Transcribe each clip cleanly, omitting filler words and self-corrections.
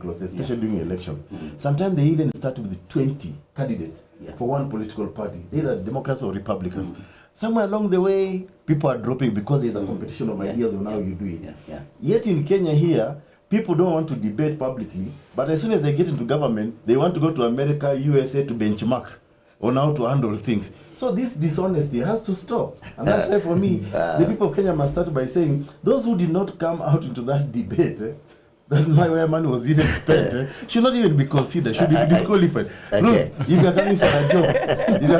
process, especially during election. Sometimes they even start with 20 candidates for one political party, either Democrats or Republicans. Somewhere along the way, people are dropping because there's a competition of ideas on how you do it. Yet in Kenya here, people don't want to debate publicly, but as soon as they get into government, they want to go to America, USA to benchmark on how to handle things. So this dishonesty has to stop. And that's why for me, the people of Kenya must start by saying, those who did not come out into that debate, that where money was even spent, should not even be considered, should be qualified. Look, if you are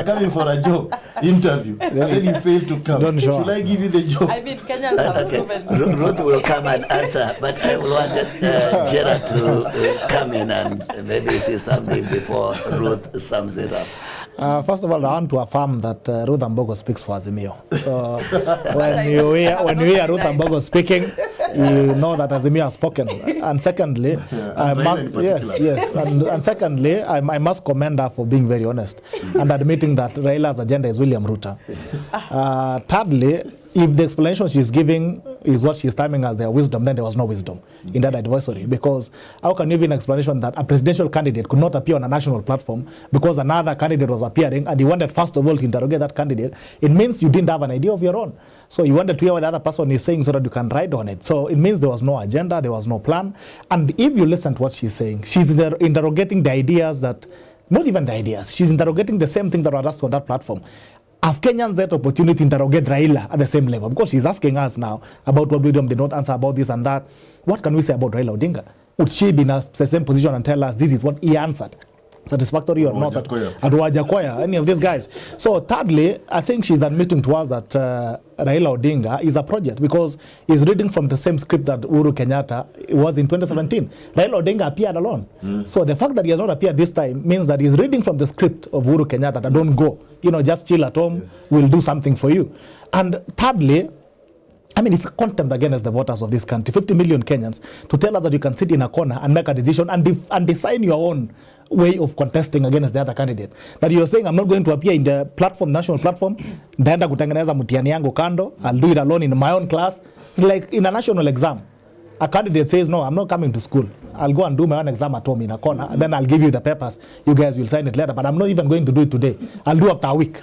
coming for a job, interview, and then you fail to come, should I give you the job? I mean, Kenyans have proven. Ruth will come and answer, but I wanted Gerard to come in and maybe say something before Ruth sums it up. First of all, I want to affirm that Ruth Ambogo speaks for Azimio. So when you hear Ruth Ambogo speaking, you know that Azimio has spoken. And secondly, I must and secondly, I must commend her for being very honest and admitting that Raila's agenda is William Ruto. Thirdly, if the explanation she's giving is what she's timing as their wisdom, then there was no wisdom in that advisory. Because how can you give an explanation that a presidential candidate could not appear on a national platform because another candidate was appearing and you wanted first of all to interrogate that candidate? It means you didn't have an idea of your own. So you wanted to hear what the other person is saying so that you can ride on it. So it means there was no agenda, there was no plan. And if you listen to what she's saying, she's interrogating the ideas that, not even the ideas, she's interrogating the same thing that was asked on that platform. Have Kenyans that opportunity to interrogate Raila at the same level? Because she's asking us now about what we did not answer about this and that. What can we say about Raila Odinga? Would she be in the same position and tell us this is what he answered? Satisfactory or not at Wajakoya, any of these guys. So thirdly, I think she's admitting to us that Raila Odinga is a project because he's reading from the same script that Uhuru Kenyatta was in 2017. Raila Odinga appeared alone. So the fact that he has not appeared this time means that he's reading from the script of Uhuru Kenyatta that don't go, just chill at home, we'll do something for you. And thirdly, I mean, it's a contempt against the voters of this country, 50 million Kenyans, to tell us that you can sit in a corner and make a decision and design your own way of contesting against the other candidate. That you're saying, I'm not going to appear in the platform, national platform, ndaenda kutengeneza mtihani yangu kando, I'll do it alone in my own class. It's like in a national exam. A candidate says, no, I'm not coming to school. I'll go and do my own exam at home in a corner, and then I'll give you the papers. You guys will sign it later, but I'm not even going to do it today. I'll do after a week.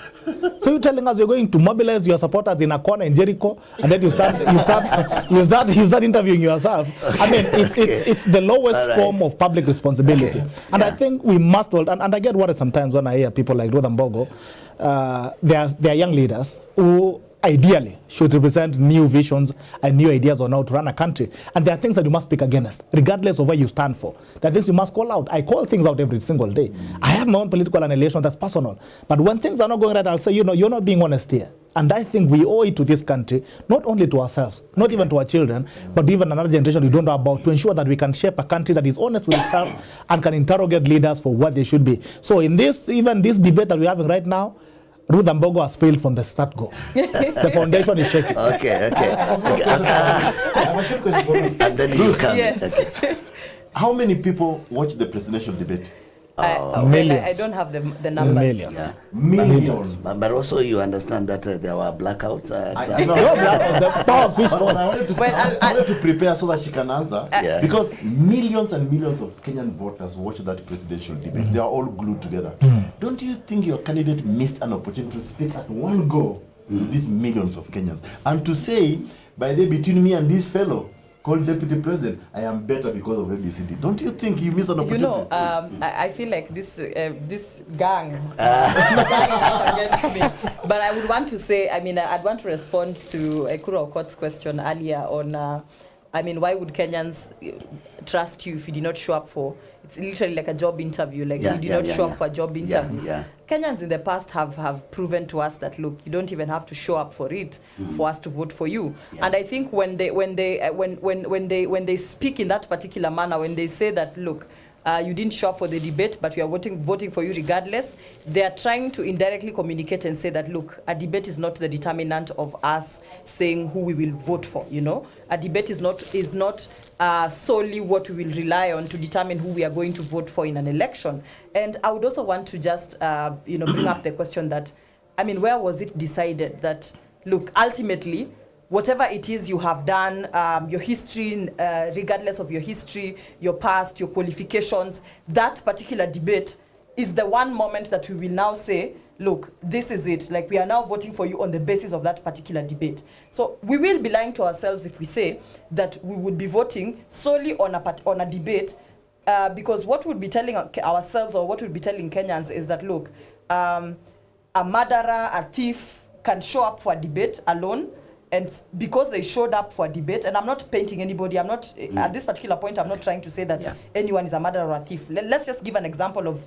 So you're telling us you're going to mobilize your supporters in a corner in Jericho, and then you start interviewing yourself. I mean, it's the lowest form of public responsibility. And I think we must, and I get worried sometimes when I hear people like Ruth Ambogo, they are young leaders who ideally should represent new visions and new ideas on how to run a country. And there are things that you must speak against, regardless of where you stand for. There are things you must call out. I call things out every single day. I have my own political annihilation that's personal. But when things are not going right, I'll say, you're not being honest here. And I think we owe it to this country, not only to ourselves, not even to our children, but even another generation we don't know about, to ensure that we can shape a country that is honest with itself and can interrogate leaders for what they should be. So in this debate that we're having right now, Ruth Ambogo has failed from the start go. The foundation is shaking. Okay. And then you come. Yes. Okay. How many people watch the presidential debate? Millions. I don't have the numbers. Millions. Yeah. Millions. But also you understand that there were blackouts. The power switch on. I wanted to prepare so that she can answer. Because millions and millions of Kenyan voters watch that presidential debate. They are all glued together. Don't you think your candidate missed an opportunity to speak at one go to these millions of Kenyans? And to say, by the way, between me and this fellow called Deputy President, I am better because of ABCD. Don't you think you missed an opportunity? I feel like this gang against me. But I would want to say, I'd want to respond to Ekuru Okot's question earlier on, why would Kenyans trust you if you did not show up for? It's literally like a job interview. Like you did not show up for a job interview. Kenyans in the past have proven to us that, look, you don't even have to show up for it for us to vote for you. And I think when they speak in that particular manner, when they say that, look, you didn't show up for the debate, but we are voting for you regardless, they are trying to indirectly communicate and say that, look, a debate is not the determinant of us saying who we will vote for. A debate is not solely what we will rely on to determine who we are going to vote for in an election. And I would also want to just bring up the question that, where was it decided that, look, ultimately whatever it is you have done, your history, regardless of your history, your past, your qualifications, that particular debate is the one moment that we will now say, look, this is it. Like, we are now voting for you on the basis of that particular debate. So we will be lying to ourselves if we say that we would be voting solely on a debate, because what we'll be telling ourselves, or what we'll be telling Kenyans, is that, look, a murderer, a thief can show up for a debate alone, and because they showed up for a debate, and I'm not painting anybody, I'm not, at this particular point, I'm not trying to say that anyone is a murderer or a thief. Let's just give an example of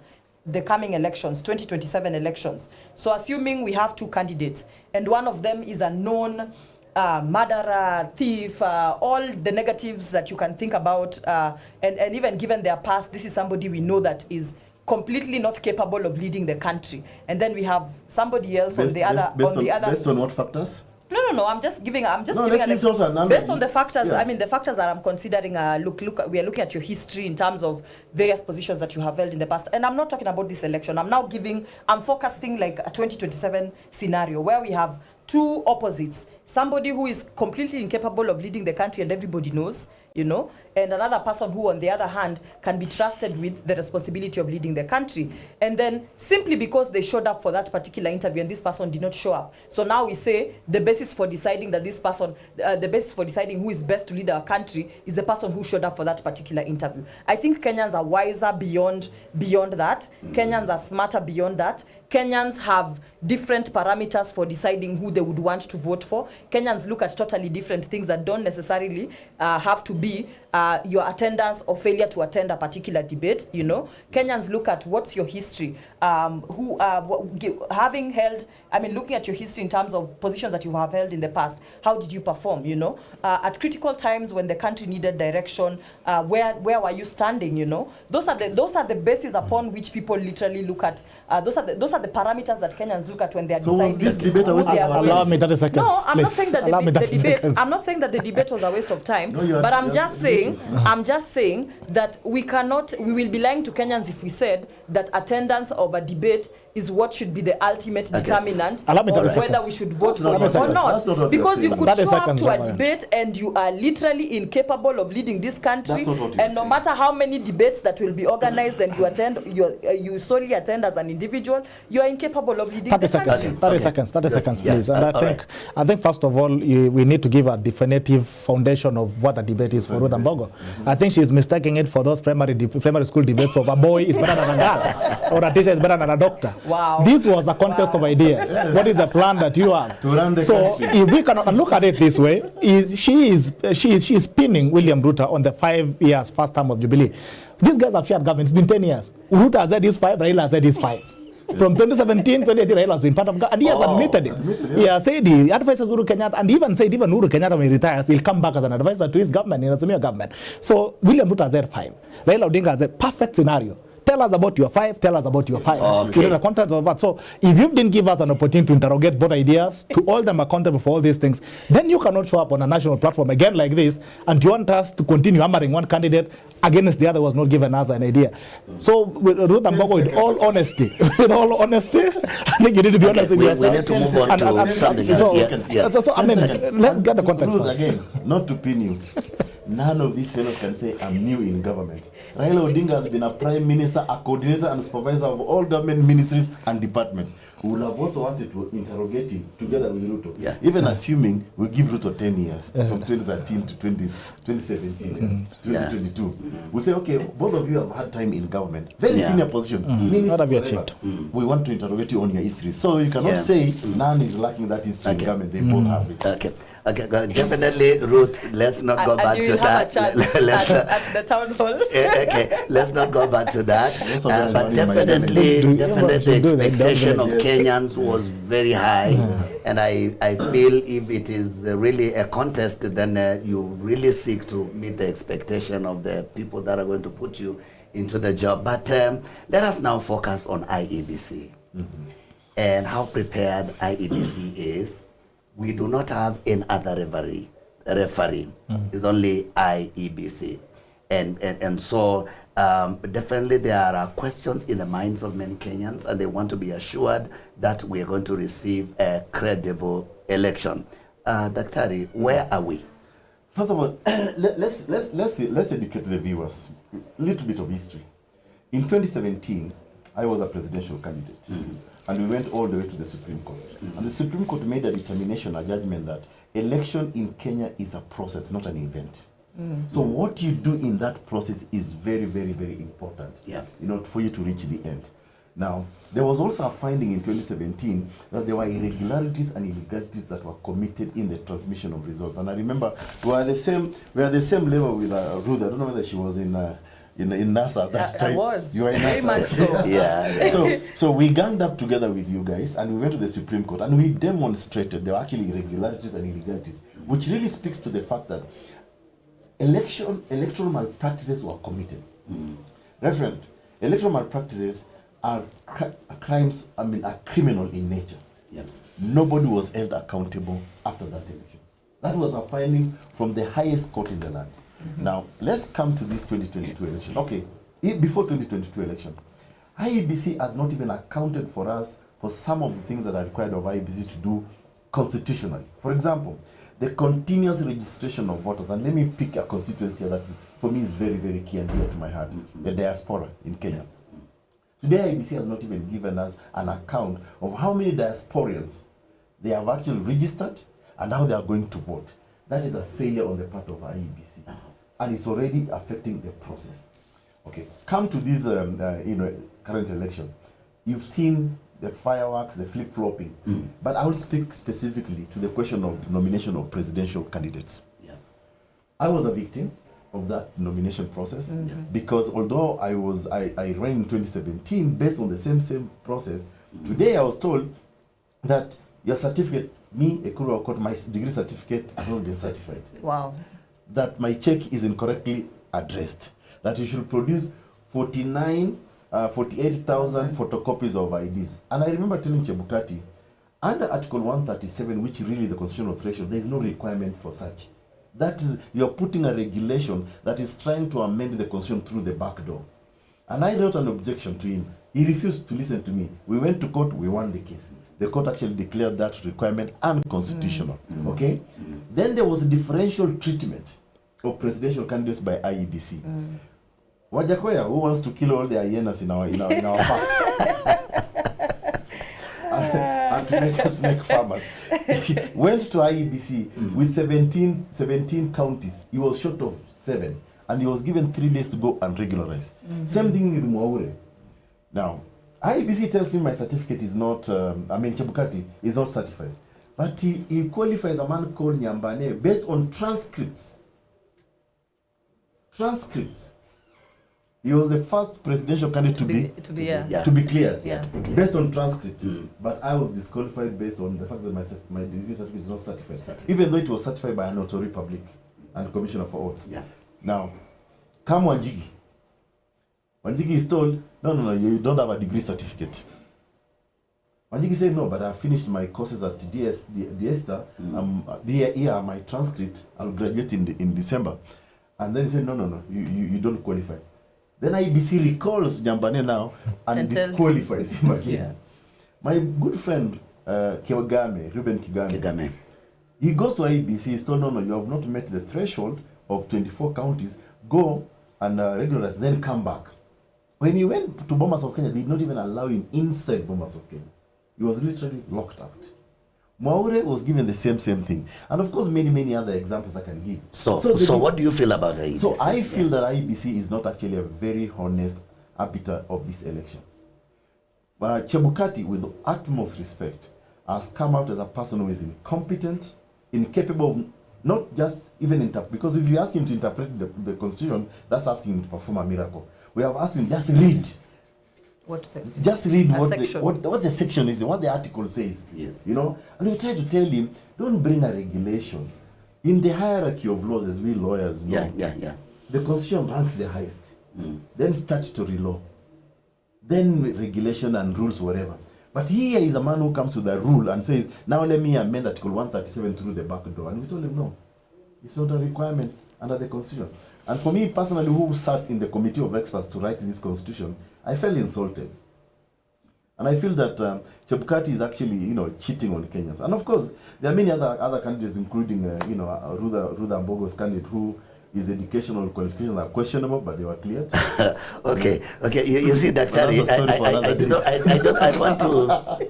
the coming elections, 2027 elections. So assuming we have two candidates, and one of them is a known murderer, thief, all the negatives that you can think about, and even given their past, this is somebody we know that is completely not capable of leading the country. And then we have somebody else on the other. Based on what factors? No. I'm just giving an also example. Based on the factors, I mean, the factors that I'm considering, we are looking at your history in terms of various positions that you have held in the past. And I'm not talking about this election. I'm forecasting like a 2027 scenario where we have two opposites. Somebody who is completely incapable of leading the country and everybody knows, you know, and another person who, on the other hand, can be trusted with the responsibility of leading the country. And then simply because they showed up for that particular interview and this person did not show up. So now we say the basis for deciding that this person, the basis for deciding who is best to lead our country is the person who showed up for that particular interview. I think Kenyans are wiser beyond that. Kenyans are smarter beyond that. Kenyans have different parameters for deciding who they would want to vote for. Kenyans look at totally different things that don't necessarily have to be your attendance or failure to attend a particular debate, you know. Kenyans look at what's your history, having held, I mean, looking at your history in terms of positions that you have held in the past, how did you perform, you know? At critical times when the country needed direction, where were you standing, you know? Those are the bases upon which people literally look at. Those are the parameters that Kenyans look at when they are deciding. Was this debate a waste of time? Allow me 30 seconds. No, I'm not please. saying that the debate. I'm not saying that the debate was a waste of time. No, but I'm just saying that we will be lying to Kenyans if we said that attendance of a debate is what should be the ultimate determinant of whether we should vote for you or not. Because you could show up to a debate and you are literally incapable of leading this country, and no matter how many debates that will be organized and you attend, you solely attend as an individual, you are incapable of leading the country. 30 seconds, please. And I think first of all, we need to give a definitive foundation of what a debate is for Ruth Mbogo. I think she's mistaking it for those primary school debates of a boy is better than a girl or a teacher is better than a doctor. Wow. This was a contest of ideas. Yes. What is the plan that you have? To run the country. If we cannot look at it this way, she is pinning William Ruto on the 5 years first term of Jubilee. These guys have shared government. It's been 10 years. Ruto has said he's 5, Raila has said he's 5. From 2017, 2018, Raila has been part of government, and he has admitted it. He has said he advises Uhuru Kenyatta, and even said even Uhuru Kenyatta when he retires, he'll come back as an advisor to his government, in Azimio government. So William Ruto has said 5. Raila Odinga has said perfect scenario. Tell us about your 5, tell us about your 5. Okay. You know the content of that. So if you didn't give us an opportunity to interrogate both ideas, to hold them accountable for all these things, then you cannot show up on a national platform again like this, and you want us to continue hammering one candidate against the other was not given us an idea. So with Ruth Mbogo, with all honesty, I think you need to be honest with yourself. We need to move on to something else. So I mean, let's get the context first. Again, not to pin you. None of these fellows can say I'm new in government. Raila Odinga has been a prime minister, a coordinator and supervisor of all government ministries and departments. We would have also wanted to interrogate him together with Ruto. Even assuming we give Ruto 10 years from 2013 to 2017, 2022. We'll say, okay, both of you have had time in government. Very senior position. What have you achieved? We want to interrogate you on your history. So you cannot say none is lacking that history in government. They both have it. Okay, definitely, Ruth, let's not go back to that. At the town hall. Okay, let's not go back to that. But definitely the expectation of Kenyans was very high. And I feel if it is really a contest, then you really seek to meet the expectation of the people that are going to put you into the job. But let us now focus on IEBC and how prepared IEBC is. We do not have any other referee. It's only IEBC. And so definitely there are questions in the minds of many Kenyans, and they want to be assured that we are going to receive a credible election. Daktari, where are we? First of all, let's educate the viewers. A little bit of history. In 2017, I was a presidential candidate, and we went all the way to the Supreme Court. And the Supreme Court made a determination, a judgment that election in Kenya is a process, not an event. So what you do in that process is very, very, very important. Yeah. For you to reach the end. Now, there was also a finding in 2017 that there were irregularities and illegalities that were committed in the transmission of results. And I remember we were at the same level with Ruth. I don't know whether she was in NASA at that time. I was. You were in very NASA. much so. Yeah. So we ganged up together with you guys and we went to the Supreme Court and we demonstrated there were actually irregularities and illegalities, which really speaks to the fact that electoral malpractices were committed. Reverend, electoral malpractices are crimes, are criminal in nature. Yeah. Nobody was held accountable after that election. That was a finding from the highest court in the land. Now, let's come to this 2022 election. Okay, before 2022 election, IEBC has not even accounted for us for some of the things that are required of IEBC to do constitutionally. For example, the continuous registration of voters, and let me pick a constituency that for me is very, very key and dear to my heart, the diaspora in Kenya. Today, IEBC has not even given us an account of how many diasporians they have actually registered and how they are going to vote. That is a failure on the part of IEBC, and it's already affecting the process. Okay, come to this current election. You've seen the fireworks, the flip-flopping, but I will speak specifically to the question of nomination of presidential candidates. Yeah. I was a victim of that nomination process because although I ran in 2017 based on the same process, today I was told that your certificate, me, Ekuru Okot, my degree certificate has not been certified. Wow. That my check is incorrectly addressed. That you should produce 48,000 photocopies of IDs. And I remember telling Chebukati, under Article 137, which really the constitutional threshold, there is no requirement for such. That is, you're putting a regulation that is trying to amend the constitution through the back door. And I wrote an objection to him. He refused to listen to me. We went to court, we won the case. The court actually declared that requirement unconstitutional. Okay? Then there was a differential treatment of presidential candidates by IEBC. Wajakoya, who wants to kill all the hyenas in our park, and to make us snake farmers, went to IEBC with 17 counties. He was short of 7, and he was given 3 days to go and regularize. Same thing with Mwaure. Now, IEBC tells me my certificate is not, Chebukati is not certified. But he qualifies a man called Nyambane based on transcripts. He was the first presidential candidate to be cleared, based on transcripts. But I was disqualified based on the fact that my degree certificate is not certified, even though it was certified by a notary public and commissioner for oaths. Yeah. Now, come Wanjigi. Wanjigi is told, no, you don't have a degree certificate. Wanjigi said, no, but I finished my courses at DSTA. Here, my transcript, I'll graduate in December. And then he said, no, you don't qualify. Then IBC recalls Nyambane now and disqualifies him again. Yeah. My good friend, Ruben Kigame, he goes to IBC, he's told, no, you have not met the threshold of 24 counties, go and regularize, then come back. When he went to Bomas of Kenya, they did not even allow him inside Bomas of Kenya. He was literally locked out. Mwaure was given the same thing. And of course, many other examples I can give. So what do you feel about IEBC? So I feel that IEBC is not actually a very honest arbiter of this election. But Chebukati, with the utmost respect, has come out as a person who is incompetent, incapable of not just even because if you ask him to interpret the constitution, that's asking him to perform a miracle. We have asked him just read. Just read what the section is, what the article says. Yes. And we try to tell him, don't bring a regulation. In the hierarchy of laws, as we lawyers know, the constitution ranks the highest. Then statutory law. Then regulation and rules, whatever. But here is a man who comes with a rule and says, now let me amend Article 137 through the back door. And we told him, no, it's not a requirement under the constitution. And for me personally, who sat in the committee of experts to write this constitution, I felt insulted. And I feel that Chebukati is actually, cheating on Kenyans. And of course, there are many other candidates, including, Rutha Mbogo's candidate, who his educational qualifications are questionable, but they were cleared. Okay. You see, Daktari,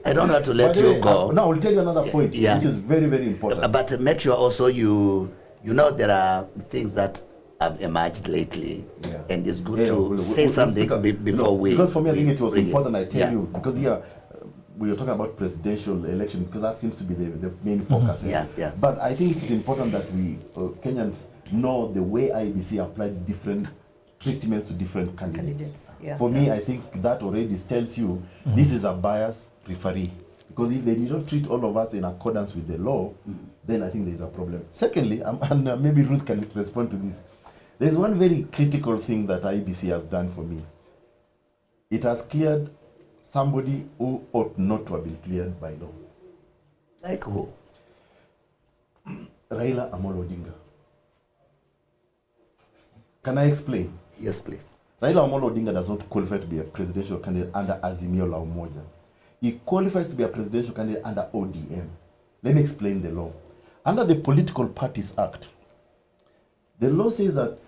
I don't want to let you go. Now, I'll tell you another point, which is very, very important. But make sure also you know there are things that have emerged lately, and it's good to say something before we. Because for me, I think it was important. I tell you, because we are talking about presidential election, because that seems to be the main focus. But I think it's important that we Kenyans know the way IEBC applied different treatments to different candidates. For me, I think that already tells you this is a biased referee. Because if they don't treat all of us in accordance with the law, then I think there's a problem. Secondly, and maybe Ruth can respond to this, there's one very critical thing that IEBC has done for me. It has cleared somebody who ought not to have been cleared by law. Like who? Raila Amolo Odinga. Can I explain? Yes, please. Raila Amolo Odinga does not qualify to be a presidential candidate under Azimio la Umoja. He qualifies to be a presidential candidate under ODM. Let me explain the law. Under the Political Parties Act, the law says that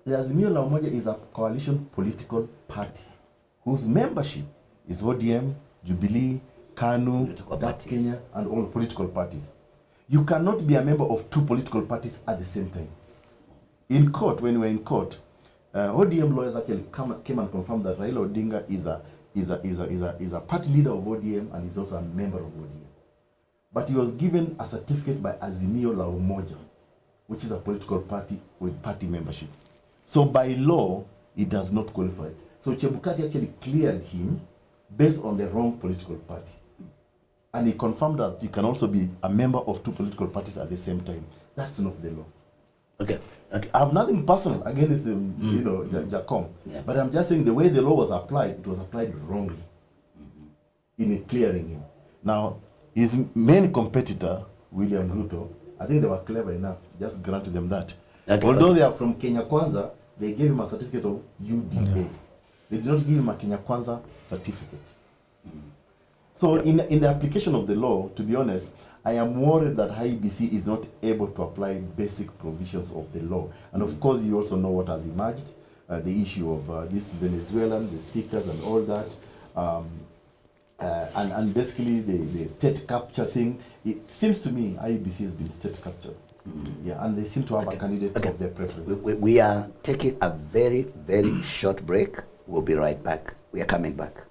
the Azimio la Umoja is a coalition political party whose membership is ODM, Jubilee, KANU, DAP Kenya, and all political parties. You cannot be a member of two political parties at the same time. In court, when we were in court, ODM lawyers actually came and confirmed that Raila Odinga is a party leader of ODM and is also a member of ODM. But he was given a certificate by Azimio la Umoja, which is a political party with party membership. So by law, he does not qualify. So Chebukati actually cleared him based on the wrong political party. And he confirmed that you can also be a member of two political parties at the same time. That's not the law. Okay. I have nothing personal against Jacom, but I'm just saying the way the law was applied, it was applied wrongly in clearing him. Now, his main competitor, William Ruto, I think they were clever enough, just granted them that. Although they are from Kenya Kwanza, they gave him a certificate of UDA. They did not give him a Kenya Kwanza certificate. So in the application of the law, to be honest, I am worried that IEBC is not able to apply basic provisions of the law. And of course, you also know what has emerged, the issue of this Venezuelan, the stickers and all that. And basically the state capture thing. It seems to me IEBC has been state captured. And they seem to have a candidate of their preference. We are taking a very, very short break. We'll be right back. We are coming back.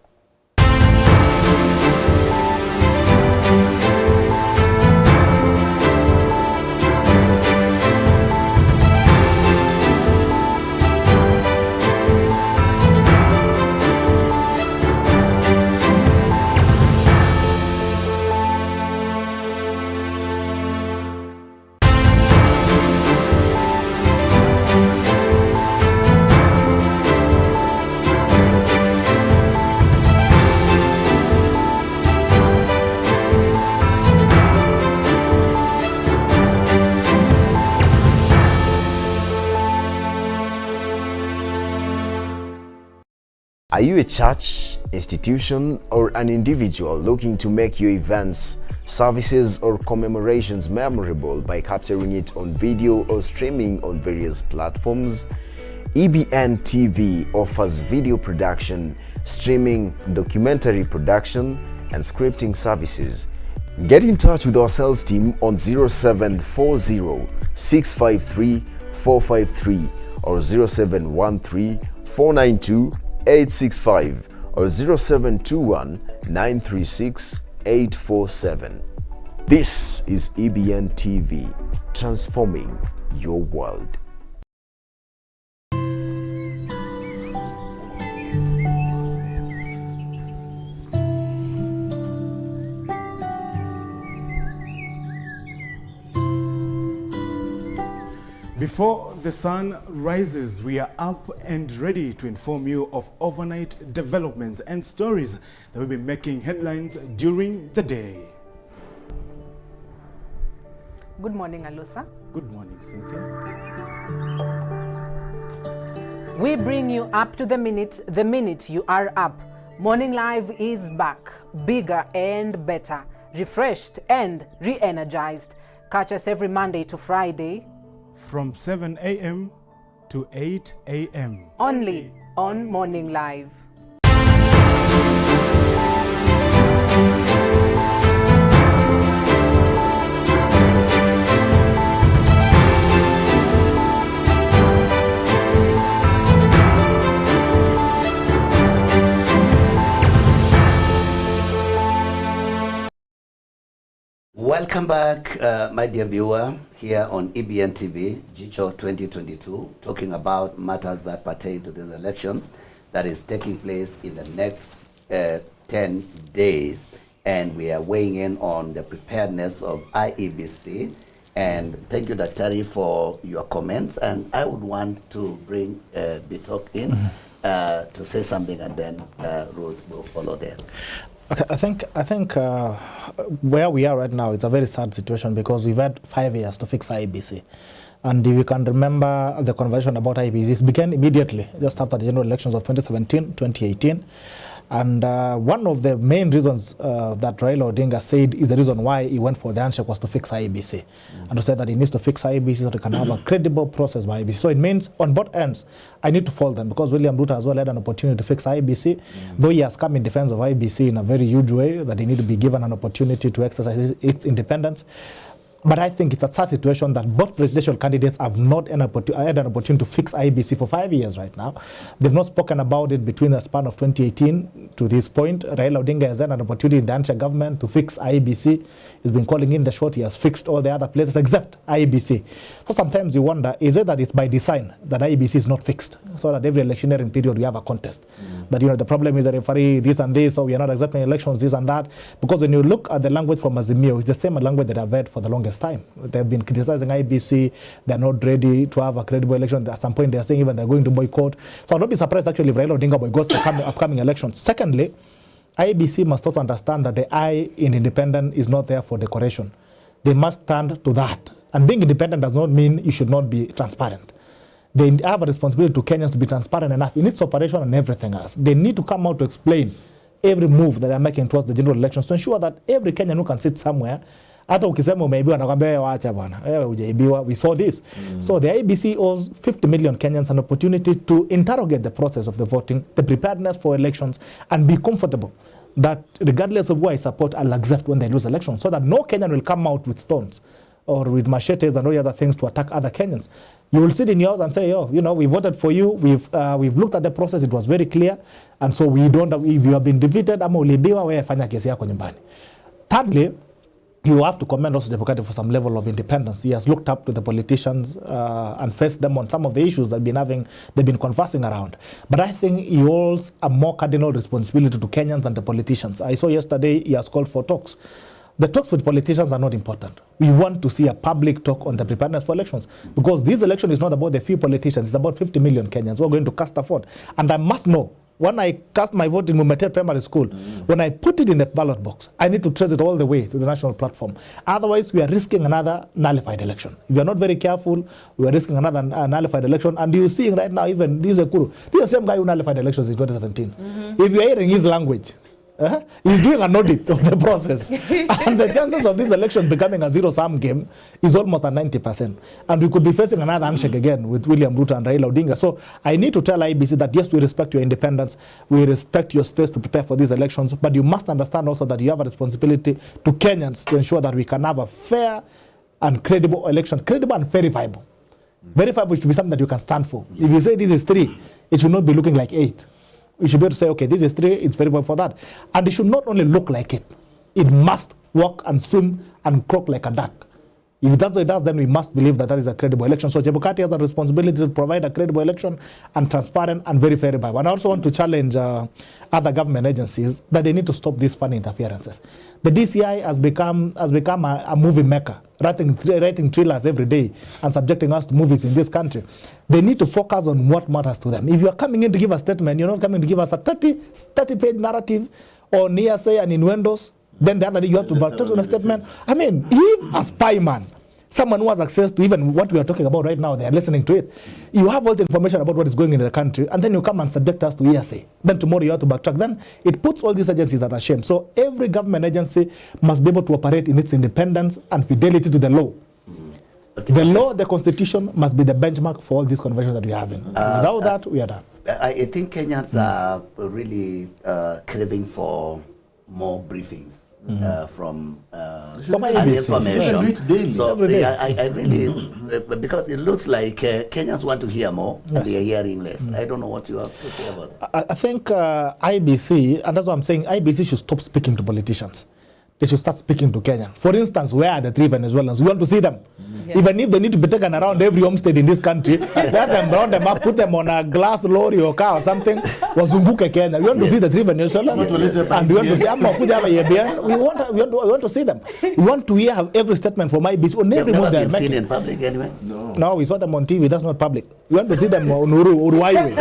Are you a church, institution, or an individual looking to make your events, services, or commemorations memorable by capturing it on video or streaming on various platforms? EBN TV offers video production, streaming, documentary production, and scripting services. Get in touch with our sales team on 0740 653 453 or 0713 492 865 or 0721 936 847. This is EBN TV, transforming your world. Before the sun rises, we are up and ready to inform you of overnight developments and stories that will be making headlines during the day. Good morning, Alusa. Good morning, Cynthia. We bring you up to the minute you are up. Morning Live is back, bigger and better, refreshed and re-energized. Catch us every Monday to Friday from 7 a.m. to 8 a.m. only on Morning Live. Welcome back, my dear viewer, here on EBN TV, Jicho 2022, talking about matters that pertain to this election that is taking place in the next 10 days. And we are weighing in on the preparedness of IEBC. And thank you, Daktari, for your comments. And I would want to bring Bitok in to say something, and then Ruth will follow there. Okay, I think where we are right now, it's a very sad situation because we've had 5 years to fix IEBC. And if you can remember the conversation about IEBC, it began immediately, just after the general elections of 2017, 2018. And one of the main reasons that Raila Odinga said is the reason why he went for the handshake was to fix IEBC. And to say that he needs to fix IEBC so that he can have a credible process by IEBC. So it means on both ends, I need to follow them because William Ruto as well had an opportunity to fix IEBC, though he has come in defense of IEBC in a very huge way, that he need to be given an opportunity to exercise its independence. But I think it's a sad situation that both presidential candidates have not had an opportunity to fix IEBC for 5 years right now. They've not spoken about it between the span of 2018 to this point. Raila Odinga has had an opportunity in the handshake government to fix IEBC. He's been calling in the shot. He has fixed all the other places except IEBC. So sometimes you wonder, is it that it's by design that IEBC is not fixed? So that every electioneering period we have a contest. That, you know, the problem is the referee, this and this, so we are not accepting elections, this and that. Because when you look at the language from Azimio, it's the same language that I've heard for the longest time. They've been criticizing IEBC. They're not ready to have a credible election. At some point, they're saying even they're going to boycott. So I'll not be surprised actually if Raila Odinga boycotts the upcoming elections. Secondly, IEBC must also understand that the I in independent is not there for decoration. They must stand to that. And being independent does not mean you should not be transparent. They have a responsibility to Kenyans to be transparent enough in its operation and everything else. They need to come out to explain every move that they're making towards the general elections to ensure that every Kenyan who can sit somewhere, hata ukisema umeibiwa nakwambia waacha bwana, hujaibiwa, we saw this. So the IEBC owes 50 million Kenyans an opportunity to interrogate the process of the voting, the preparedness for elections, and be comfortable that regardless of who I support, I'll accept when they lose elections, so that no Kenyan will come out with stones or with machetes and all the other things to attack other Kenyans. You will sit in yours and say, oh, you know, we voted for you, we've looked at the process, it was very clear, and so we don't, if you have been defeated, ama ulibiwa, wewe fanya kesi yako nyumbani. Thirdly, you have to commend also Democratic for some level of independence. He has looked up to the politicians and faced them on some of the issues that they've been conversing around. But I think he holds a more cardinal responsibility to Kenyans than the politicians. I saw yesterday he has called for talks. The talks with politicians are not important. We want to see a public talk on the preparedness for elections, because this election is not about the few politicians, it's about 50 million Kenyans who are going to cast a vote. And I must know, when I cast my vote in Mumete Primary School, when I put it in the ballot box, I need to trace it all the way to the national platform. Otherwise, we are risking another nullified election. If we are not very careful, we are risking another nullified election. And you're seeing right now, even this is Ekuru, this is the same guy who nullified elections in 2017. If you're hearing his language, he's doing an audit of the process. And the chances of this election becoming a zero-sum game is almost at 90%. And we could be facing another handshake again with William Ruto and Raila Odinga. So I need to tell IEBC that yes, we respect your independence, we respect your space to prepare for these elections, but you must understand also that you have a responsibility to Kenyans to ensure that we can have a fair and credible election, credible and verifiable. Verifiable should be something that you can stand for. If you say this is 3, it should not be looking like 8. We should be able to say, okay, this is 3, it's very well for that. And it should not only look like it. It must walk and swim and croak like a duck. If that's what it does, then we must believe that that is a credible election. So Chebukati has the responsibility to provide a credible election and transparent and very verifiable. And I also want to challenge other government agencies that they need to stop these funny interferences. The DCI has become a movie maker, writing thrillers every day and subjecting us to movies in this country. They need to focus on what matters to them. If you are coming in to give a statement, you're not coming to give us a 30-page narrative on hearsay and innuendos. Then the other day you have to back on a statement. I mean, if a spy man Someone who has access to even what we are talking about right now, they are listening to it. You have all the information about what is going in the country, and then you come and subject us to hearsay. Then tomorrow you have to backtrack. Then it puts all these agencies at a shame. So every government agency must be able to operate in its independence and fidelity to the law. Okay. The law, the constitution must be the benchmark for all these conversations that we are having. Without that, we are done. I think Kenyans are really craving for more briefings. From information. So I really, because it looks like Kenyans want to hear more, and they are hearing less. I don't know what you have to say about that. I think IBC, and that's what I'm saying, IBC should stop speaking to politicians. They should start speaking to Kenyans. For instance, where are the 3 Venezuelans? We want to see them. Yeah. Even if they need to be taken around every homestead in this country, let them round them up, put them on a glass lorry or car or something, wazunguke Kenya. We want to see the 3 Venezuelans. And we want to see, we want to see them. We want to hear every statement from IBC on every move they are making. Seen in public anyway? No, we saw them on TV. That's not public. We want to see them on Uruguay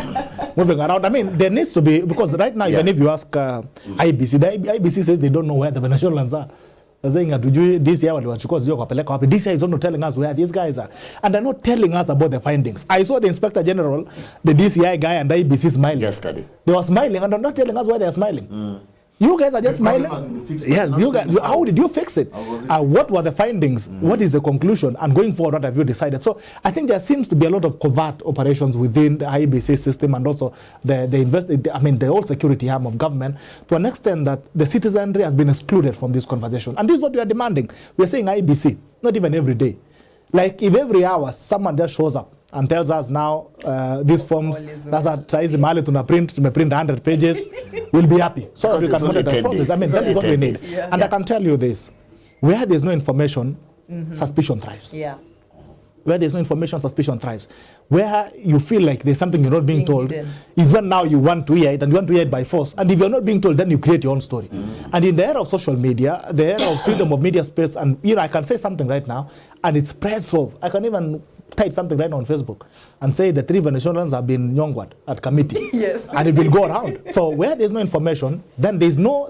moving around. I mean, there needs to be, because right now, even if you ask IBC, the IBC says they don't know where the Venezuelans are. They're saying that this year this year is not telling us where these guys are, and they're not telling us about the findings. I saw the Inspector General, the DCI guy, and the IBC smiling yesterday. They were smiling, and they're not telling us why they're smiling. You guys are just smiling. Yes, you guys. How did you fix it? What were the findings? What is the conclusion? And going forward, what have you decided? So I think there seems to be a lot of covert operations within the IBC system, and also the whole security arm of government, to an extent that the citizenry has been excluded from this conversation. And this is what we are demanding. We are saying IBC, not even every day. Like if every hour someone just shows up and tells us now these forms, that's a print 100 pages, we'll be happy. So we can monitor the process. I mean, that is what we need. Yeah. And I can tell you this, where there's no information, suspicion thrives. Yeah. Where there's no information, suspicion thrives. Where you feel like there's something you're not being told is when now you want to hear it, and you want to hear it by force. And if you're not being told, then you create your own story. And in the era of social media, the era of freedom of media space, and I can say something right now, and it spreads off. I can even type something right now on Facebook and say the 3 Venezuelans have been nyongwad at committee. Yes. And it will go around. So where there's no information, then there's no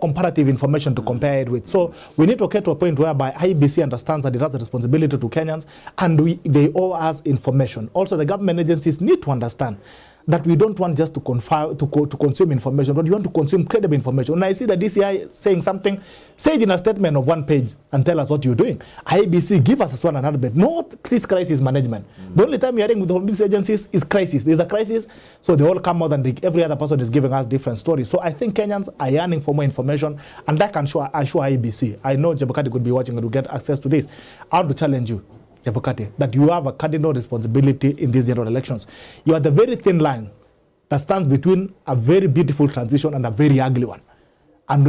comparative information to compare it with. So we need to get to a point whereby IBC understands that it has a responsibility to Kenyans, and they owe us information. Also, the government agencies need to understand that we don't want just to consume information, but we want to consume credible information. When I see the DCI saying something, say it in a statement of 1 page and tell us what you're doing. IBC, give us one another bit. Not this crisis management. The only time you're hearing with all these agencies is crisis. There's a crisis, so they all come out and every other person is giving us different stories. So I think Kenyans are yearning for more information, and that can assure IBC. I know Jebukati could be watching and will get access to this. I want to challenge you, Jebukati, that you have a cardinal responsibility in these general elections. You are the very thin line that stands between a very beautiful transition and a very ugly one. And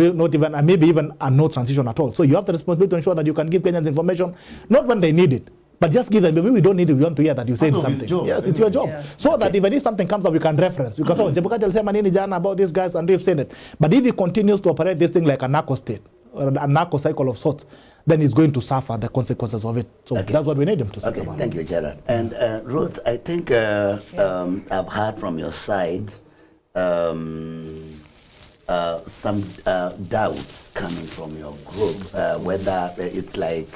maybe even a no transition at all. So you have the responsibility to ensure that you can give Kenyans information, not when they need it, but just give them. Maybe we don't need it, we want to hear that you said something. Yes, it's your job. Yeah. So that even if something comes up, we can reference. Because Jebukati will say manini jana about these guys, and they've said it. But if he continues to operate this thing like a narco state, or a narco cycle of sorts, then he's going to suffer the consequences of it. So that's what we need him to speak about. Thank you, Gerard. And Ruth, I think I've heard from your side some doubts coming from your group, whether it's like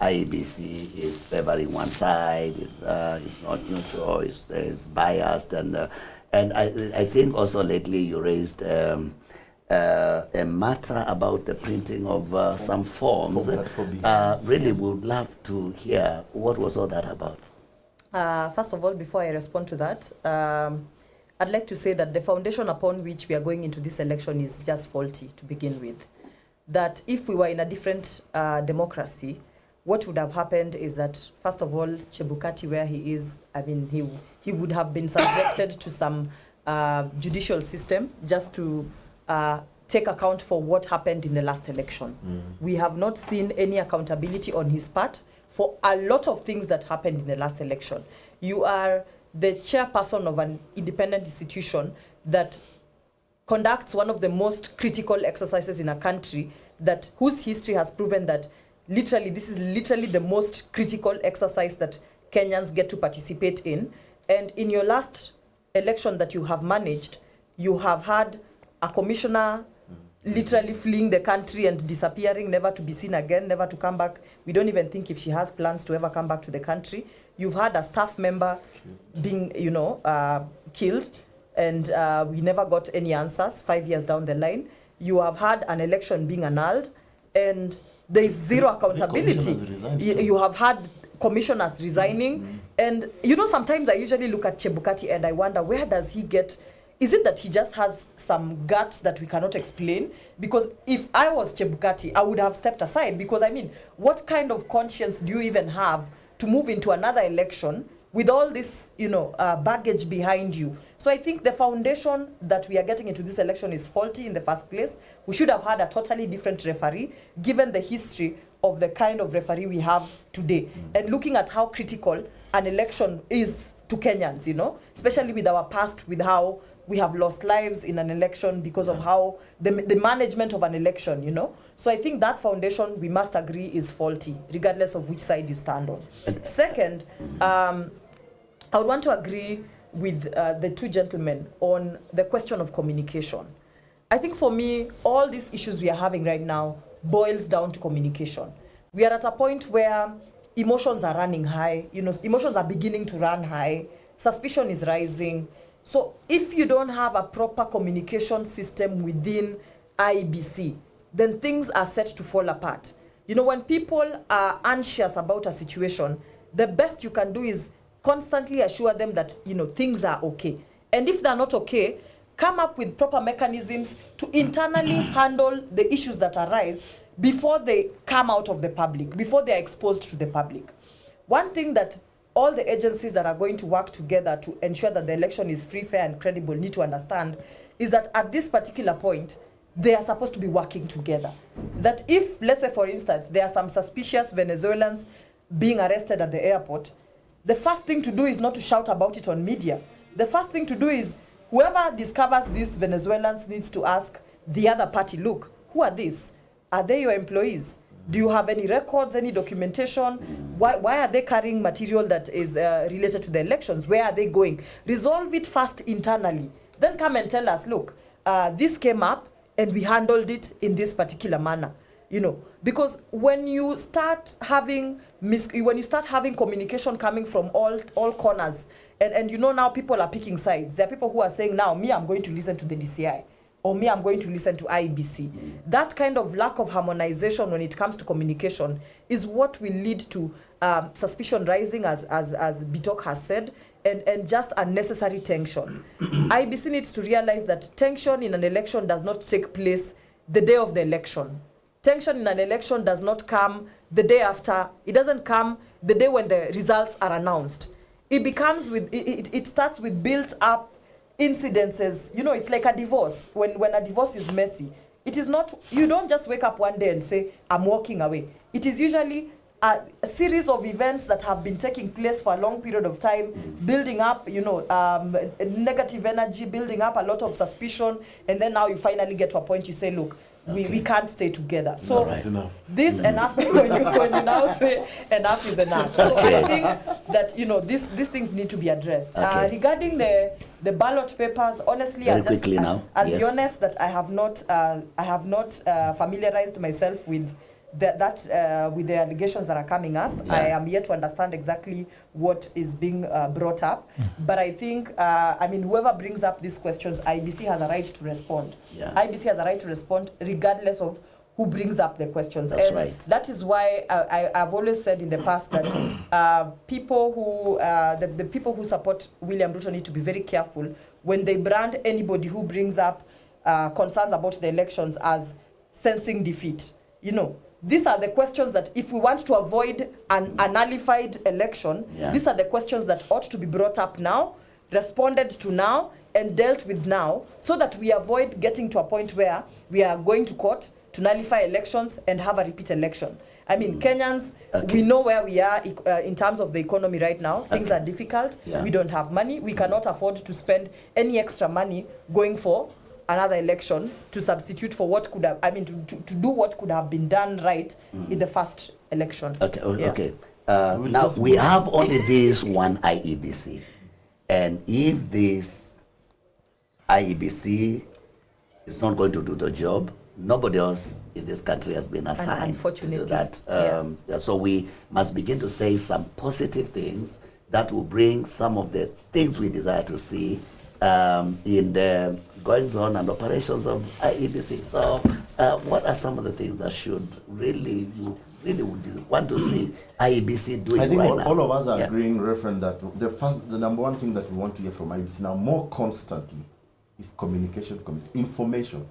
IEBC is favoring one side, it's not neutral, it's biased, and I think also lately you raised a matter about the printing of some forms. Really would love to hear what was all that about. First of all, before I respond to that, I'd like to say that the foundation upon which we are going into this election is just faulty to begin with. That if we were in a different democracy, what would have happened is that, first of all, Chebukati, where he is, I mean, he would have been subjected to some judicial system just to take account for what happened in the last election. We have not seen any accountability on his part for a lot of things that happened in the last election. You are the chairperson of an independent institution that conducts one of the most critical exercises in a country, that whose history has proven that literally this is literally the most critical exercise that Kenyans get to participate in. And in your last election that you have managed, you have had a commissioner literally fleeing the country and disappearing, never to be seen again, never to come back. We don't even think if she has plans to ever come back to the country. You've had a staff member being, you know, killed, and we never got any answers 5 years down the line. You have had an election being annulled, and there is zero accountability. You have had commissioners resigning, and you know, sometimes I usually look at Chebukati and I wonder, where does he get, is it that he just has some guts that we cannot explain? Because if I was Chebukati, I would have stepped aside, because I mean, what kind of conscience do you even have to move into another election with all this, you know, baggage behind you? So I think the foundation that we are getting into this election is faulty in the first place. We should have had a totally different referee, given the history of the kind of referee we have today. And looking at how critical an election is to Kenyans, you know, especially with our past, with how we have lost lives in an election because of how the management of an election, you know. So I think that foundation, we must agree, is faulty, regardless of which side you stand on. Second, I would want to agree with the two gentlemen on the question of communication. I think for me, all these issues we are having right now boils down to communication. We are at a point where emotions are running high, you know, emotions are beginning to run high, suspicion is rising. So if you don't have a proper communication system within IEBC, then things are set to fall apart. You know, when people are anxious about a situation, the best you can do is constantly assure them that, you know, things are okay. And if they're not okay, come up with proper mechanisms to internally handle the issues that arise before they come out of the public, before they are exposed to the public. One thing that all the agencies that are going to work together to ensure that the election is free, fair, and credible need to understand is that at this particular point, they are supposed to be working together. That if, let's say for instance, there are some suspicious Venezuelans being arrested at the airport, the first thing to do is not to shout about it on media. The first thing to do is whoever discovers these Venezuelans needs to ask the other party, look, who are these? Are they your employees? Do you have any records, any documentation? Why are they carrying material that is related to the elections? Where are they going? Resolve it first internally. Then come and tell us, look, this came up and we handled it in this particular manner. You know, because when you start having communication coming from all corners, and you know, now people are picking sides. There are people who are saying, now, me, I'm going to listen to the DCI, or me, I'm going to listen to IEBC. That kind of lack of harmonization when it comes to communication is what will lead to suspicion rising, as Bitok has said, and just unnecessary tension. IEBC needs to realize that tension in an election does not take place the day of the election. Tension in an election does not come the day after. It doesn't come the day when the results are announced. It starts with built up incidences. You know, it's like a divorce. When a divorce is messy, it is not, you don't just wake up one day and say, I'm walking away. It is usually a series of events that have been taking place for a long period of time, building up, you know, negative energy, building up a lot of suspicion, and then now you finally get to a point you say, look, we can't stay together. So this enough, when you now say enough is enough. So I think that, you know, these things need to be addressed. Regarding the ballot papers, honestly, I'll be honest that I have not familiarized myself with with the allegations that are coming up. I am yet to understand exactly what is being brought up. But I think, I mean, whoever brings up these questions, IEBC has a right to respond. IEBC has a right to respond regardless of who brings up the questions. That's right. That is why I've always said in the past that the people who support William Ruto need to be very careful when they brand anybody who brings up concerns about the elections as sensing defeat. You know, these are the questions that if we want to avoid an nullified election, these are the questions that ought to be brought up now, responded to now, and dealt with now, so that we avoid getting to a point where we are going to court to nullify elections and have a repeat election. I mean, Kenyans, we know where we are in terms of the economy right now. Things are difficult. We don't have money. We cannot afford to spend any extra money going for another election to substitute for what could have, I mean, to do what could have been done right in the first election. Now, we have only this one IEBC. And if this IEBC is not going to do the job, nobody else in this country has been assigned to do that. So we must begin to say some positive things that will bring some of the things we desire to see in the goings on and operations of IEBC. So what are some of the things that should really would want to see IEBC doing? I think right now? all of us are agreeing, Reverend, that the number one thing that we want to hear from IEBC now more constantly is communication, information.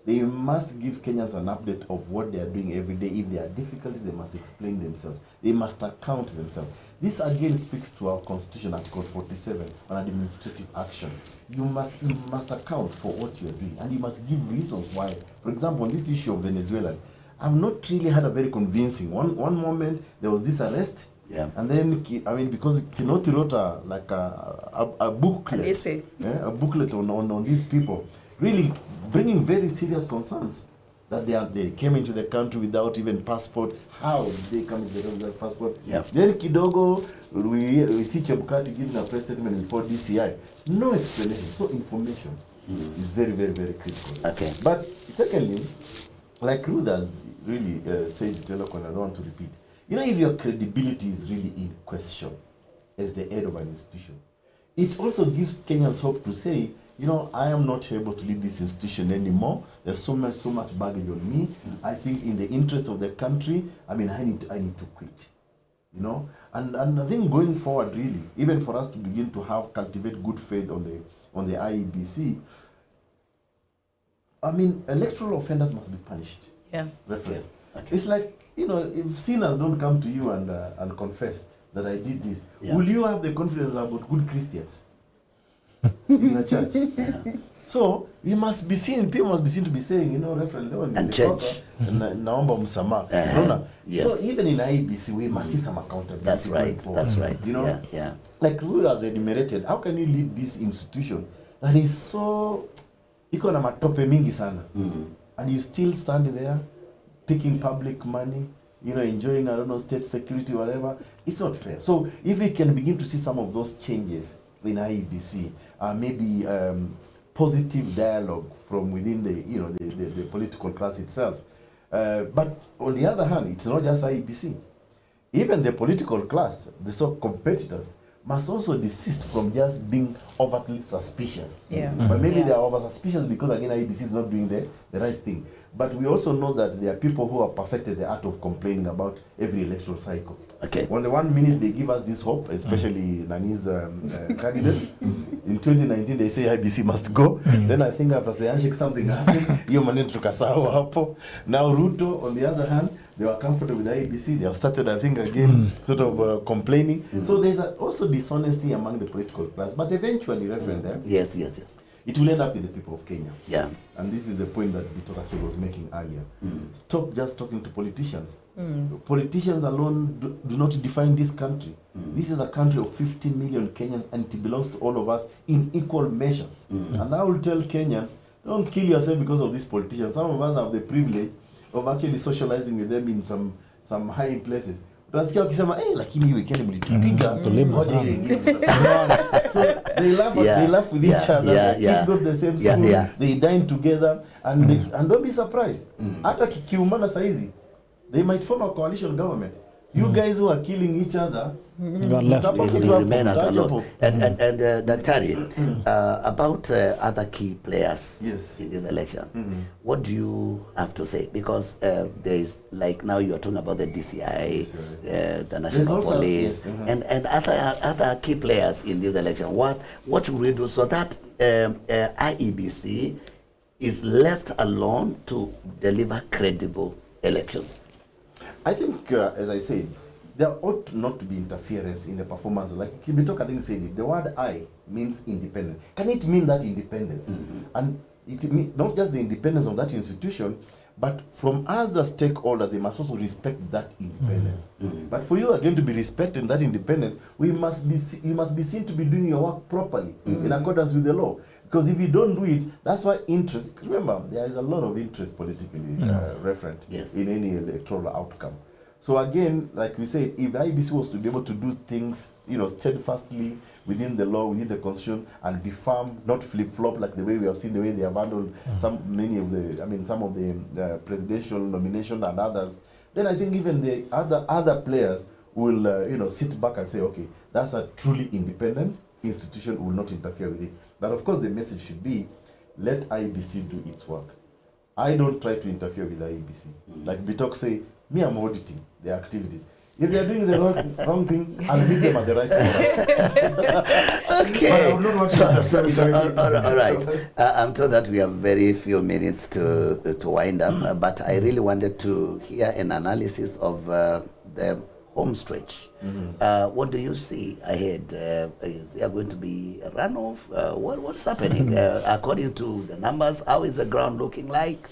They must give Kenyans an update of what they are doing every day. If there are difficulties, they must explain themselves. They must account themselves. This again speaks to our Constitution, Article 47, on administrative action. You must account for what you're doing, and you must give reasons why. For example, on this issue of Venezuela, I've not really had a very convincing. One moment there was this arrest, and then because Kinoti wrote a booklet, a booklet on these people, really bringing very serious concerns that they came into the country without even passport. How did they come into the country without passport? Then Kidogo, we see Chebukati giving a press statement before DCI. No explanation. So information is very, very, very critical. Okay. But secondly, like Ruth has really said, Teloko, and I don't want to repeat, if your credibility is really in question as the head of an institution, it also gives Kenyans hope to say, I am not able to lead this institution anymore. There's so much baggage on me. I think in the interest of the country, I need to quit. And I think going forward, really, even for us to begin to cultivate good faith on the IEBC, electoral offenders must be punished. Okay. It's like, if sinners don't come to you and confess that I did this, will you have the confidence about good Christians in the church? So we must be seen, people must be seen to be saying, Reverend Leon, and church. Naomba msamaha. So even in IEBC, we must see some accountability. That's right. That's right. Like Ruth has enumerated, how can you lead this institution that is so iko na matope mingi sana, and you still stand there picking public money, enjoying, state security, whatever? It's not fair. So if we can begin to see some of those changes in IEBC, maybe positive dialogue from within the political class itself. But on the other hand, it's not just IEBC. Even the political class, the competitors, must also desist from just being overtly suspicious. But maybe they are over suspicious because, again, IEBC is not doing the right thing. But we also know that there are people who have perfected the art of complaining about every electoral cycle. Okay. On the 1 minute they give us this hope, especially Nani's candidate. In 2019 they say IEBC must go. Then I think after saying something happened, now Ruto, on the other hand, they were comfortable with IEBC. They have started, I think, again, sort of complaining. So there's also dishonesty among the political class. But eventually, Reverend, yes, it will end up with the people of Kenya. And this is the point that Bitoracho was making earlier. Stop just talking to politicians. Politicians alone do not define this country. This is a country of 50 million Kenyans, and it belongs to all of us in equal measure. And I will tell Kenyans, don't kill yourself because of these politicians. Some of us have the privilege of actually socializing with them in some high places. Utasikia wakisema lakini hii weekend mlitupiga. So they laugh with each other. The kids go to the same school. They dine together, and don't be surprised. Hata kikiumana saizi, they might form a coalition government. You guys who are killing each other, will remain at a loss. And Daktari, about other key players in this election, what do you have to say? Because there is, like now you are talking about the DCI, the National Police, and other key players in this election. What should we do so that IEBC is left alone to deliver credible elections? I think, as I said, there ought not to be interference in the performance. Like Kibitok, I think, said it. The word I means independent. Can it mean that independence? And it means not just the independence of that institution, but from other stakeholders, they must also respect that independence. But for you again to be respecting that independence, you must be seen to be doing your work properly in accordance with the law. Because if you don't do it, that's why interest. Remember, there is a lot of interest politically, Reverend, in any electoral outcome. So again, like we said, if the IBC was to be able to do things, steadfastly within the law, within the constitution, and be firm, not flip-flop like the way we have seen, the way they have handled some of the presidential nomination and others, then I think even the other players will, sit back and say, okay, that's a truly independent institution, will not interfere with it. But of course, the message should be, let IBC do its work. I don't try to interfere with the IBC. Like Bitok say, me, I'm auditing their activities. If they are doing the wrong thing, I'll meet them at the right time. Okay. All right. I'm told that we have very few minutes to wind up, but I really wanted to hear an analysis of the home stretch. What do you see ahead? Is there going to be a runoff? What's happening? According to the numbers, how is the ground looking like?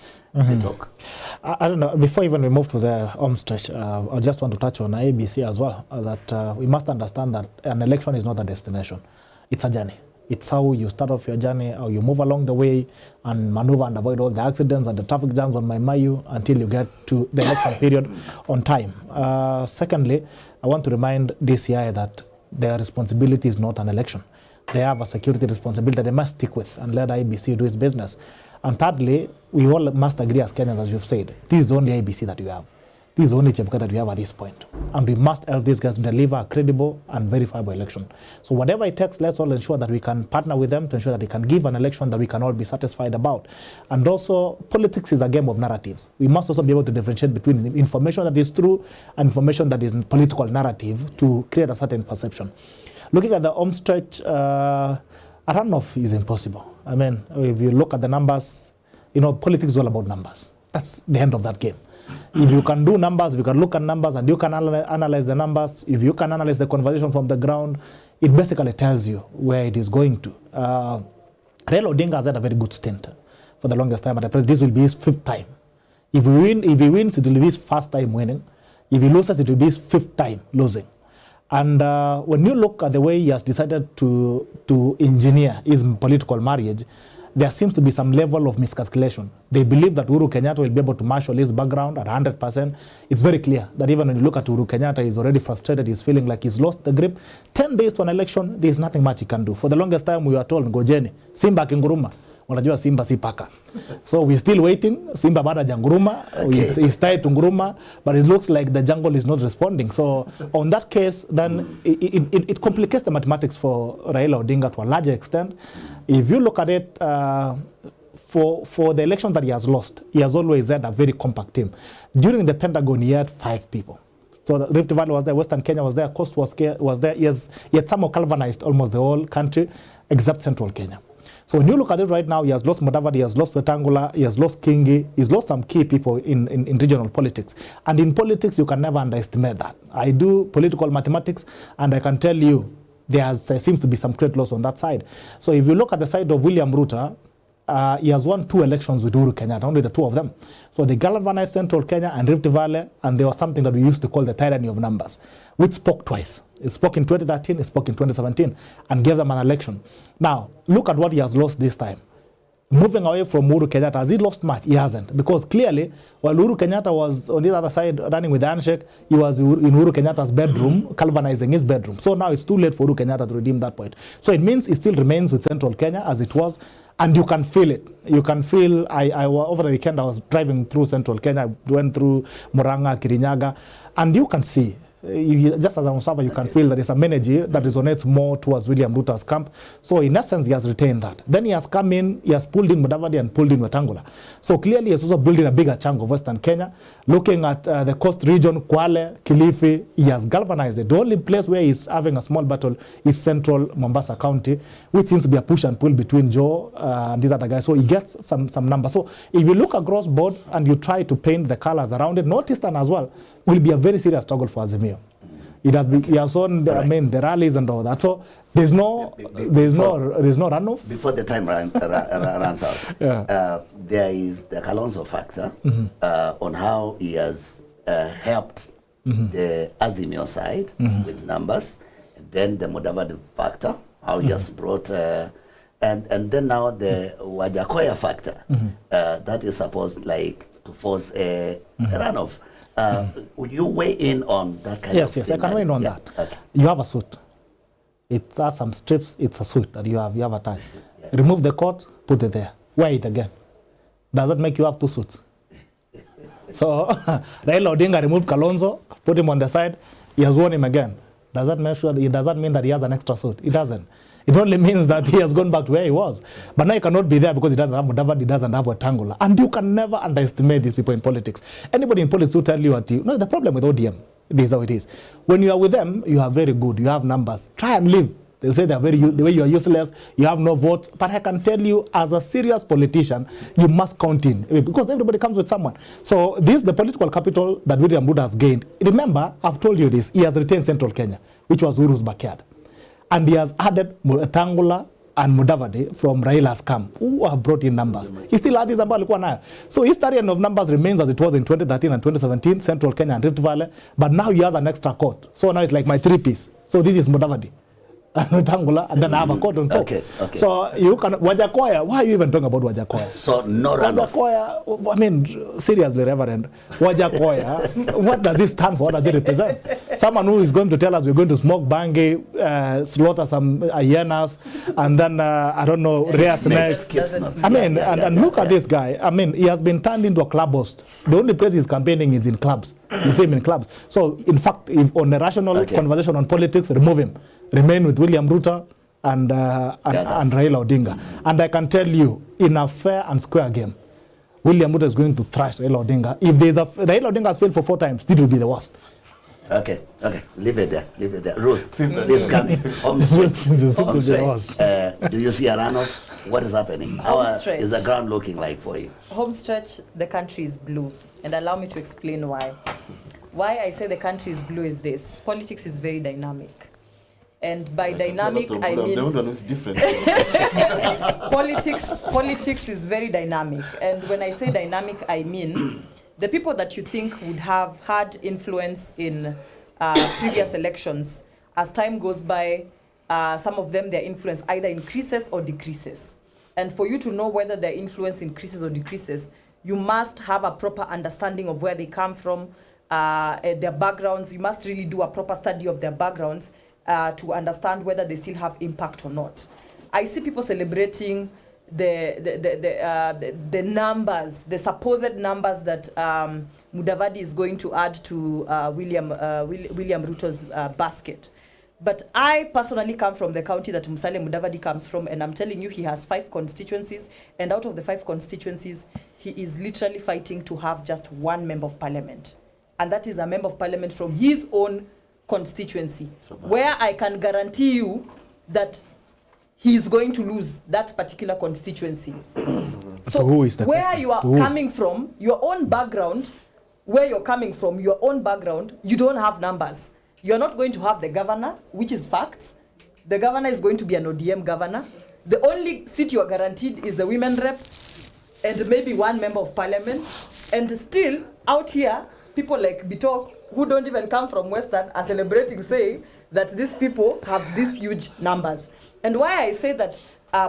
Talk. I don't know. Before even we move to the home stretch, I just want to touch on IBC as well, that we must understand that an election is not a destination. It's a journey. It's how you start off your journey, how you move along the way and maneuver and avoid all the accidents and the traffic jams on Mayu until you get to the election period on time. Secondly, I want to remind DCI that their responsibility is not an election. They have a security responsibility that they must stick with and let IBC do its business. And thirdly, we all must agree as Kenyans, as you've said, this is the only IBC that we have. This is the only Chebukati that we have at this point. And we must help these guys to deliver a credible and verifiable election. So whatever it takes, let's all ensure that we can partner with them to ensure that they can give an election that we can all be satisfied about. And also, politics is a game of narratives. We must also be able to differentiate between information that is true and information that is political narrative to create a certain perception. Looking at the home stretch, a runoff is impossible. I mean, if you look at the numbers, politics is all about numbers. That's the end of that game. If you can do numbers, if you can look at numbers and you can analyze the numbers, if you can analyze the conversation from the ground, it basically tells you where it is going to. Raila Odinga has had a very good stint for the longest time. This will be his 5th time. If he wins, it will be his 1st time winning. If he loses, it will be his 5th time losing. And when you look at the way he has decided to engineer his political marriage, there seems to be some level of miscalculation. They believe that Uhuru Kenyatta will be able to marshal his background at 100%. It's very clear that even when you look at Uhuru Kenyatta, he's already frustrated. He's feeling like he's lost the grip. 10 days to an election, there's nothing much he can do. For the longest time, we were told, ngojeni, Simba kinguruma. Wanajua Simba si paka. So we're still waiting. Simba bada janguruma. Okay. He's tied to nguruma, but it looks like the jungle is not responding. So on that case, then it complicates the mathematics for Raila Odinga to a larger extent. If you look at it, for the election that he has lost, he has always had a very compact team. During the Pentagon, he had 5 people. So the Rift Valley was there, Western Kenya was there, Coast was there. He had somehow galvanized almost the whole country, except Central Kenya. So when you look at it right now, he has lost Mudavadi, he has lost Wetangula, he has lost Kingi, he's lost some key people in regional politics. And in politics, you can never underestimate that. I do political mathematics, and I can tell you, there seems to be some great loss on that side. So if you look at the side of William Ruto, he has won 2 elections with Uhuru Kenyatta, only the 2 of them. So they galvanized Central Kenya and Rift Valley, and there was something that we used to call the tyranny of numbers, which spoke twice. It spoke in 2013, it spoke in 2017, and gave them an election. Now, look at what he has lost this time. Moving away from Uhuru Kenyatta, has he lost much? He hasn't. Because clearly, while Uhuru Kenyatta was on the other side running with the handshake, he was in Uhuru Kenyatta's bedroom, galvanizing his bedroom. So now it's too late for Uhuru Kenyatta to redeem that point. So it means he still remains with Central Kenya as it was, and you can feel it. You can feel, over the weekend I was driving through Central Kenya, I went through Murang'a, Kirinyaga, and you can see, just as an observer, you can feel that there's some energy that resonates more towards William Ruto's camp. So in essence, he has retained that. Then he has come in, he has pulled in Mudavadi and pulled in Wetangula. So clearly, he has also building a bigger chunk of Western Kenya. Looking at the coast region, Kwale, Kilifi, he has galvanized it. The only place where he's having a small battle is central Mombasa County, which seems to be a push and pull between Joe and these other guys. So he gets some numbers. So if you look across board and you try to paint the colors around it, Northeastern as well, will be a very serious struggle for Azimio. He has on the rallies and all that. So there's no runoff. Before the time runs out, Yeah. There is the Kalonzo factor on how he has helped the Azimio side with numbers, and then the Mudavadi factor, how he has brought, and then now the Wajakoya factor, that is supposed like to force a runoff. Would you weigh in on that kind of Yes, I can weigh in on that. Okay. You have a suit. It has some strips. It's a suit that you have attached. Remove the coat, put it there. Wear it again. Does that make you have two suits? So Raila Odinga removed Kalonzo, put him on the side. He has worn him again. Does that mean that he has an extra suit? It doesn't. It only means that he has gone back to where he was. But now he cannot be there because he doesn't have Mudavadi, he doesn't have Wetangula. And you can never underestimate these people in politics. Anybody in politics will tell you no, the problem with ODM, this is how it is. When you are with them, you are very good, you have numbers. Try and leave. They say the way you are useless, you have no votes. But I can tell you, as a serious politician, you must count in because everybody comes with someone. So this is the political capital that William Ruto has gained. Remember, I've told you this, he has retained Central Kenya, which was Uru's backyard. And he has added Tangula and Mudavadi from Raila's camp, who have brought in numbers. He still had these numbers. So his target of numbers remains as it was in 2013 and 2017, Central Kenya and Rift Valley. But now he has an extra court. So now it's like my three-piece. So this is Mudavadi. And Tangula, and then I have a court on top. Okay. So you can Wajakoya. Why are you even talking about Wajakoya? So no runoff. Wajakoya. I mean, seriously, Reverend, Wajakoya. What does it stand for? What does it represent? Someone who is going to tell us we're going to smoke bangi, slaughter some hyenas, and then I don't know, rare snakes. I mean, and look at this guy. I mean, he has been turned into a club host. The only place he's campaigning is in clubs. You see him in clubs. So in fact, if on a rational conversation on politics, remove him. Remain with William Ruto and Raila Odinga. And I can tell you, in a fair and square game, William Ruto is going to thrash Raila Odinga. If Raila Odinga has failed for 4 times, it will be the worst. Okay. Leave it there. Ruth, please come. Home stretch. Do you see a runoff? What is happening? How is the ground looking like for you? Home stretch, the country is blue. And allow me to explain why. Why I say the country is blue is this. Politics is very dynamic. And by dynamic, I mean different. politics is very dynamic. And when I say dynamic, I mean the people that you think would have had influence in previous elections, as time goes by, some of them, their influence either increases or decreases. And for you to know whether their influence increases or decreases, you must have a proper understanding of where they come from, their backgrounds. You must really do a proper study of their backgrounds to understand whether they still have impact or not. I see people celebrating the numbers, the supposed numbers that Mudavadi is going to add to William Ruto's basket. But I personally come from the county that Musalia Mudavadi comes from, and I'm telling you, he has 5 constituencies, and out of the 5 constituencies, he is literally fighting to have just 1 member of parliament. And that is a member of parliament from his own constituency, where I can guarantee you that he is going to lose that particular constituency. So who is the where question? you are coming from, your own background, where you're coming from, your own background, you don't have numbers. You're not going to have the governor, which is facts. The governor is going to be an ODM governor. The only seat you are guaranteed is the women rep and maybe 1 member of parliament. And still, out here, people like Bitok, who don't even come from Western, are celebrating, saying that these people have these huge numbers. And why I say that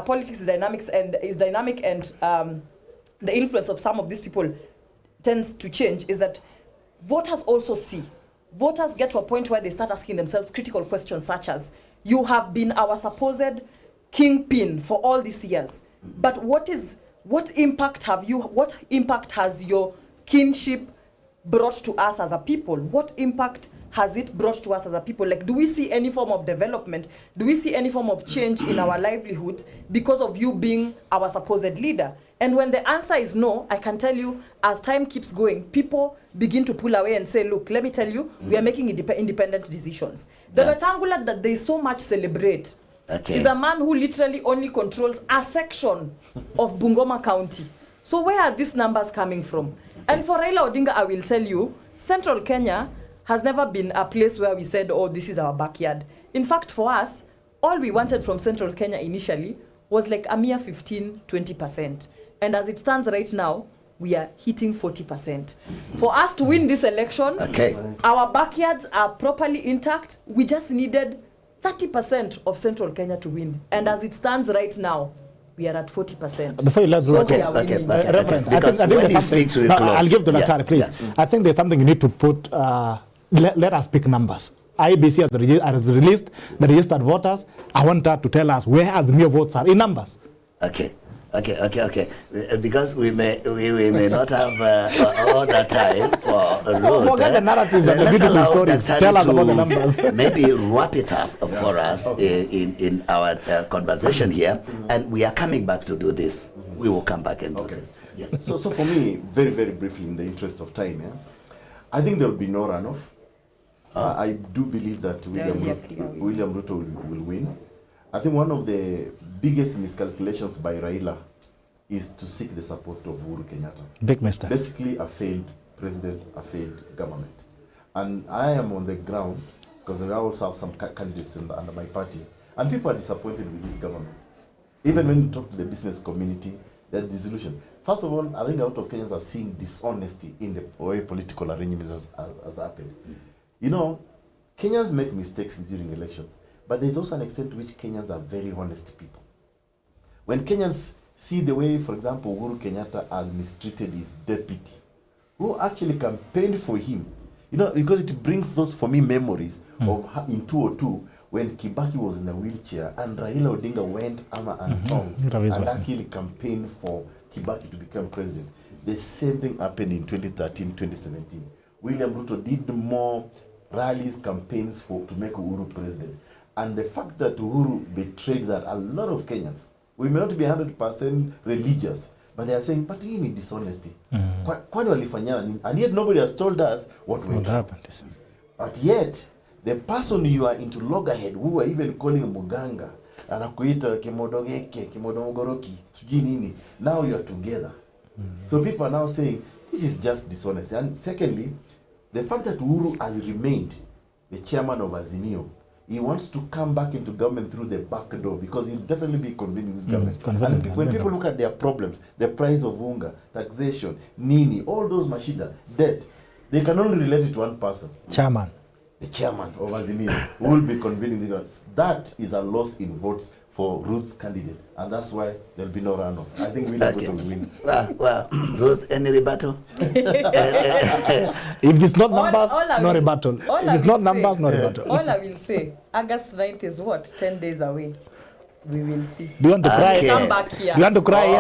politics is dynamic and the influence of some of these people tends to change is that voters also see. Voters get to a point where they start asking themselves critical questions such as, you have been our supposed kingpin for all these years, but what impact has your kinship brought to us as a people? What impact has it brought to us as a people? Like, do we see any form of development? Do we see any form of change in our livelihoods because of you being our supposed leader? And when the answer is no, I can tell you, as time keeps going, people begin to pull away and say, look, let me tell you, we are making independent decisions. The Wetangula that they so much celebrate is a man who literally only controls a section of Bungoma County. So where are these numbers coming from? And for Raila Odinga, I will tell you, Central Kenya has never been a place where we said, oh, this is our backyard. In fact, for us, all we wanted from Central Kenya initially was like a mere 15-20%. And as it stands right now, we are hitting 40%. For us to win this election, our backyards are properly intact. We just needed 30% of Central Kenya to win. And as it stands right now, we are at 40%. Before you let So Okay, we are okay, winning. okay. Reverend, I Because think when there's he something. speaks, we No, close. I'll give to Yeah, Lachari, please. yeah. I think there's something you need to put. Let us pick numbers. IBC has released the registered voters. I want her to tell us where Azimio votes are in numbers. Okay. Because we may not have all the time for Ruth. Forget the narrative and the Let's beautiful allow stories. Daktari Tell us to about the numbers. Maybe wrap it up for us in our conversation here, and we are coming back to do this. We will come back and do this. Yes. So for me, very, very briefly, in the interest of time, I think there will be no runoff. I do believe that William Ruto will win. I think one of the biggest miscalculations by Raila is to seek the support of Uhuru Kenyatta. Big mistake. Basically, a failed president, a failed government. And I am on the ground, because I also have some candidates under my party, and people are disappointed with this government. Even when you talk to the business community, there's disillusion. First of all, I think a lot of Kenyans are seeing dishonesty in the way political arrangements has happened. You know, Kenyans make mistakes during election, but there's also an extent to which Kenyans are very honest people. When Kenyans see the way, for example, Uhuru Kenyatta has mistreated his deputy, who actually campaigned for him, you know, because it brings those, for me, memories of in 2002, when Kibaki was in a wheelchair and Raila Odinga went armor and tongs and actually campaigned for Kibaki to become president. The same thing happened in 2013, 2017. William Ruto did more rallies, campaigns to make Uhuru president. And the fact that Uhuru betrayed that, a lot of Kenyans, we may not be 100% religious, but they are saying, but hii ni dishonesty. Kwani walifanyana nini? And yet nobody has told us what went on. But yet, the person you are into loggerhead, who are even calling Muganga, anakuita kimodogeke, kimodomogoroki, sujui nini, now you are together. So people are now saying, this is just dishonesty. And secondly, the fact that Uhuru has remained the chairman of Azimio, he wants to come back into government through the back door because he'll definitely be convening this government. And when people look at their problems, the price of unga, taxation, nini, all those mashida, debt, they can only relate it to one person. Chairman. The chairman of Azimio who will be convening the government. That is a loss in votes for Ruth's candidate, and that's why there'll be no runoff. I think we'll be able to win. Well, Ruth, any rebuttal? If it's not numbers, no rebuttal. If it's not numbers, no rebuttal. All I will say, August 9th is what? 10 days away. We will see. Do you want to cry? Come back here. Do you want to cry here?